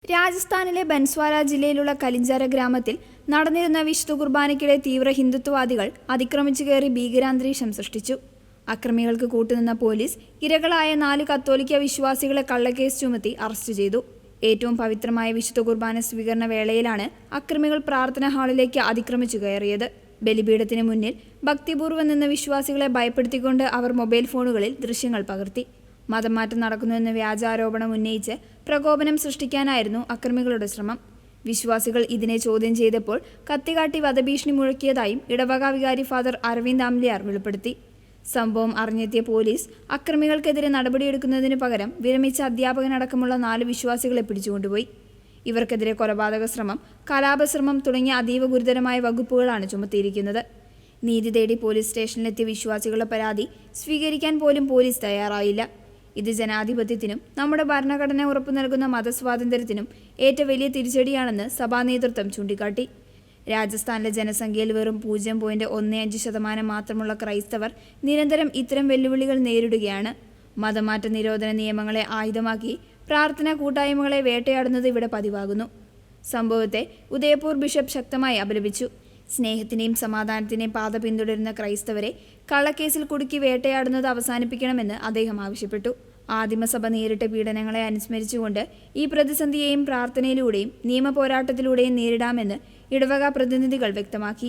രാജസ്ഥാനിലെ ബൻസ്വാര ജില്ലയിലുള്ള കലിഞ്ചാര ഗ്രാമത്തിൽ നടന്നിരുന്ന വിശുദ്ധ കുർബാനയ്ക്കിടെ തീവ്ര ഹിന്ദുത്വവാദികൾ അതിക്രമിച്ചു കയറി ഭീകരാന്തരീക്ഷം സൃഷ്ടിച്ചു. അക്രമികൾക്ക് കൂട്ടുനിന്ന പോലീസ് ഇരകളായ 4 കത്തോലിക്ക വിശ്വാസികളെ കള്ളക്കേസ് ചുമത്തി അറസ്റ്റ് ചെയ്തു. ഏറ്റവും പവിത്രമായ വിശുദ്ധ കുർബാന സ്വീകരണ വേളയിലാണ് അക്രമികൾ പ്രാർത്ഥനാ ഹാളിലേക്ക് അതിക്രമിച്ചു കയറിയത്. ബലിപീഠത്തിന് മുന്നിൽ ഭക്തിപൂർവ്വം നിന്ന വിശ്വാസികളെ ഭയപ്പെടുത്തിക്കൊണ്ട് അവർ മൊബൈൽ ഫോണുകളിൽ ദൃശ്യങ്ങൾ പകർത്തി. മതം മാറ്റം നടക്കുന്നുവെന്ന് വ്യാജാരോപണം ഉന്നയിച്ച് പ്രകോപനം സൃഷ്ടിക്കാനായിരുന്നു അക്രമികളുടെ ശ്രമം. വിശ്വാസികൾ ഇതിനെ ചോദ്യം ചെയ്തപ്പോൾ കത്തികാട്ടി വധഭീഷണി മുഴക്കിയതായും ഇടവക വികാരി ഫാദർ അരവിന്ദ് ആംലിയാർ വെളിപ്പെടുത്തി. സംഭവം അറിഞ്ഞെത്തിയ പോലീസ് അക്രമികൾക്കെതിരെ നടപടിയെടുക്കുന്നതിന് പകരം വിരമിച്ച അധ്യാപകനടക്കമുള്ള 4 വിശ്വാസികളെ പിടിച്ചുകൊണ്ടുപോയി. ഇവർക്കെതിരെ കൊലപാതക ശ്രമം, കലാപശ്രമം തുടങ്ങിയ അതീവ ഗുരുതരമായ വകുപ്പുകളാണ് ചുമത്തിയിരിക്കുന്നത്. നീതി തേടി പോലീസ് സ്റ്റേഷനിലെത്തിയ വിശ്വാസികളുടെ പരാതി സ്വീകരിക്കാൻ പോലും പോലീസ് തയ്യാറായില്ല. ഇത് ജനാധിപത്യത്തിനും നമ്മുടെ ഭരണഘടന ഉറപ്പു നൽകുന്ന മതസ്വാതന്ത്ര്യത്തിനും ഏറ്റ വലിയ തിരിച്ചടിയാണെന്ന് സഭാ നേതൃത്വം ചൂണ്ടിക്കാട്ടി. രാജസ്ഥാനിലെ ജനസംഖ്യയിൽ വെറും 0.15% മാത്രമുള്ള ക്രൈസ്തവർ നിരന്തരം ഇത്തരം വെല്ലുവിളികൾ നേരിടുകയാണ്. മതമാറ്റ നിരോധന നിയമങ്ങളെ ആയുധമാക്കി പ്രാർത്ഥനാ കൂട്ടായ്മകളെ വേട്ടയാടുന്നത് ഇവിടെ പതിവാകുന്നു. സംഭവത്തെ ഉദയപൂർ ബിഷപ്പ് ശക്തമായി അപലപിച്ചു. സ്നേഹത്തിനെയും സമാധാനത്തിനെയും പാത പിന്തുടരുന്ന ക്രൈസ്തവരെ കള്ളക്കേസിൽ കുടുക്കി വേട്ടയാടുന്നത് അവസാനിപ്പിക്കണമെന്ന് അദ്ദേഹം ആവശ്യപ്പെട്ടു. ആദിമസഭ നേരിട്ട പീഡനങ്ങളെ അനുസ്മരിച്ചുകൊണ്ട് ഈ പ്രതിസന്ധിയെയും പ്രാർത്ഥനയിലൂടെയും നിയമ പോരാട്ടത്തിലൂടെയും നേരിടാമെന്ന് ഇടവക പ്രതിനിധികൾ വ്യക്തമാക്കി.